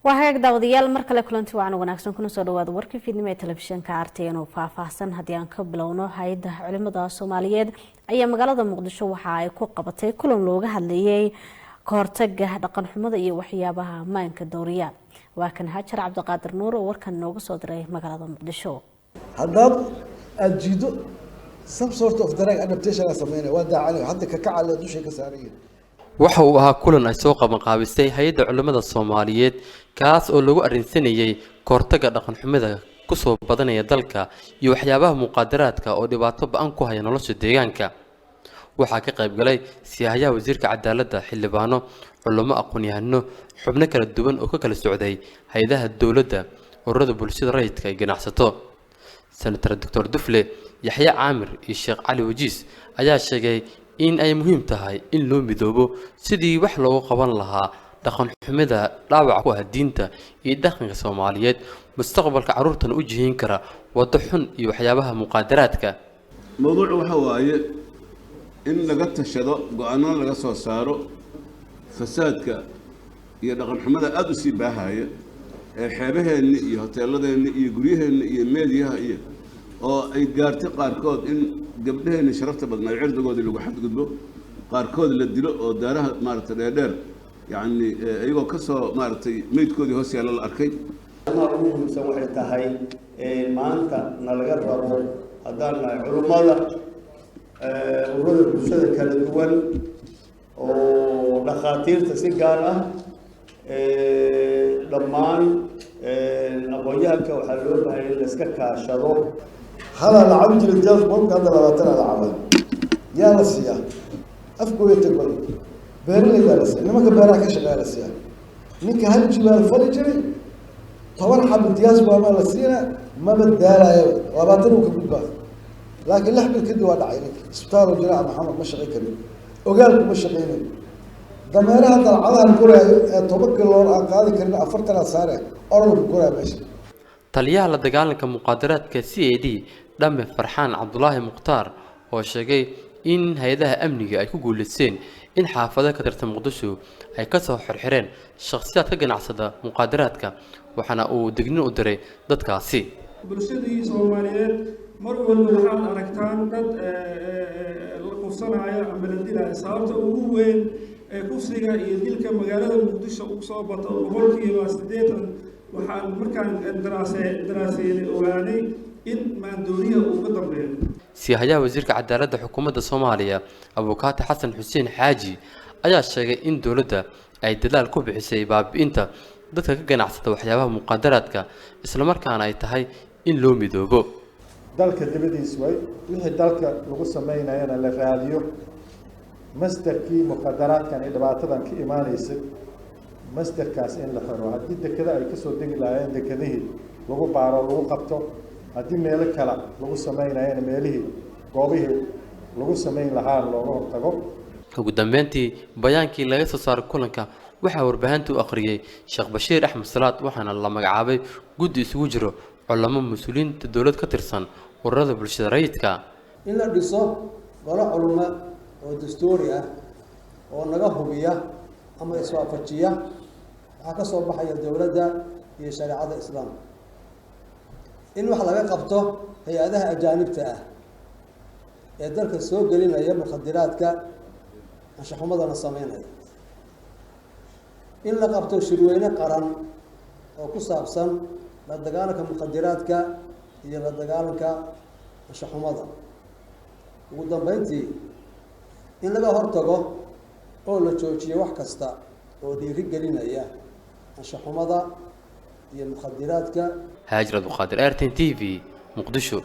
وهاك داوديال مركله كلنتي وعن wanaagsan kuna soo dhawaad warkii fiidnimo ee telefishinka RTN oo faahfaahsan hadii aan ka bilowno hay'adda culimada Soomaaliyeed ayaa magaalada Muqdisho waxa ay ku qabatay kulan looga hadlayay ka hortagga dhaqan xumada iyo waxyaabaha maanka dooriya waa kan Hajar Cabdiqaadir Nuur oo warkan nooga soo diray magaalada Muqdisho hadab ajido some sort of drug adaptation sameeyay waa daacay hadda ka kacala dusha ka saarayeen waxa uu ahaa kulan ay soo qaban qaabisay hay'adda culimada Soomaaliyeed kaas oo lagu arinsanayay koortaga dhaqan xumada ku soo badanaya dalka iyo waxyaabaha muqaadaraadka oo dhibaato ba'an ku haya nolosha deegaanka waxa ka qayb galay siyaasadaha wasiirka cadaaladda xildhibaano culimo aqoon-yahano xubno kala duwan oo ka kala socday hay'adaha dawladda ururada bulshada rayidka ay ganacsato senator Dr. Dufle Yaxya Caamir iyo Sheekh Cali Wajiis ayaa sheegay in ay muhiim tahay in loo midoobo sidii wax loogu qaban lahaa dhaqan xumada dhaawac ku ah diinta iyo dhaqanka Soomaaliyeed mustaqbalka caruurtan u jihin kara wado xun iyo waxyaabaha muqaadaraadka mawduucu waxa waaye in laga tashado go'aano laga soo saaro fasaadka iyo dhaqan xumada aad u sii baahaya ee xeebaheena iyo hoteeladeena iyo guryaheena iyo meediyaha iyo oo ay gaartay qaarkood in gabdhaheena sharafta badnaa cirdigooda lagu xadgudbo qaarkood la dilo oo daaraha maartay dheer yani ayagoo ka soo maartay meydkoodii hoos yaala la arkay ama ugu soo waxay tahay maanta nalaga rabo hadaan culimada ururada bulshada kala duwan oo dhaqaatiirta si gaar ah dhammaan aqoonyahanka waxaa loo baahan in la iska kaashado هذا العبد الجاز بنك هذا لا ترى العمل يا رسيا أفكو يتقبل بيرلي درس إنما كبيرك شغال رسيا نك هل جبال فرجري طبعا حب الجاز وما رسينا ما بدالا وباتنو كبيبا لكن لحب الكد وضع عينك سبتار الجراح محمد مشغي كريم وقال مشغيني ضمير هذا العظم الكرة توبك الله قاضي كريم أفرتنا سارة أرض الكرة ماشي taliyaha la dagaalanka muqaadaraadka CAD Dhamme Farxaan Cabdullaahi Muqtaar oo sheegay in hay'adaha amniga ay ku guuleysteen in xaafadaha ka tirsan Muqdisho ay ka soo xirxireen shakhsiyaad ka ganacsada muqaadaraadka waxana uu digniin u diray dadkaasi bulshadii Soomaaliyeed mar walba waxaan aragtaan dad la qofsanaya ama la dilay sababta ugu weyn ee kufsiga iyo dilka magaalada Muqdisho u soo bato boqolkiiba 80 waxaan markaan daraasaynay ogaanay in maandooriyaha uu ka dambeeyo siyaasadaha wasiirka cadaaladda xukuumadda Soomaaliya Abukaati Xasan Xuseen Xaaji ayaa sheegay in dawladda ay dadaal ku bixisay baabi'inta dadka ka ganacsada waxyaabaha muqaadaraadka isla markaana ay tahay in loo midoobo dalka dibadiisa way wixii dalka lagu sameynayana la raadiyo masdarkii muqaadaraadkan ee dhibaatadan ka imaanaysa masdarkaas in la xiro haddii dekada ay kasoo degi lahaayeen dekadihii lagu baaro lagu qabto haddii meelo kale lagu sameynayana meelihii goobihii lagu sameyn lahaa looga hortago ugu dambeyntii bayaankii laga soo saaray kulanka waxaa warbaahinta u akhriyay Sheekh Bashiir Axmed Salaad waxaana la magacaabay guddi isugu jiro culamo mas'uuliyiinta dawlad ka tirsan ururada bulshada rayidka in la dhiso golo culimo oo dastuuri ah oo naga hubiya ama iswaafajiya waxa ka soo baxaya dawladda iyo shariicada islaamka in wax laga qabto hay'adaha ajaanibta ah ee dalka soo gelinaya muqaadaraadka anshaxumadana sameynaya in la qabto shirweyne qaran oo ku saabsan la dagaalanka muqaadaraadka iyo la dagaalanka anshaxumada ugu dambeyntii in laga hortago oo la joojiyo wax kasta oo dhiiri gelinaya anshaxumada iyo muqaadaraadka Hajar Abdulqaadir RTN TV Muqdisho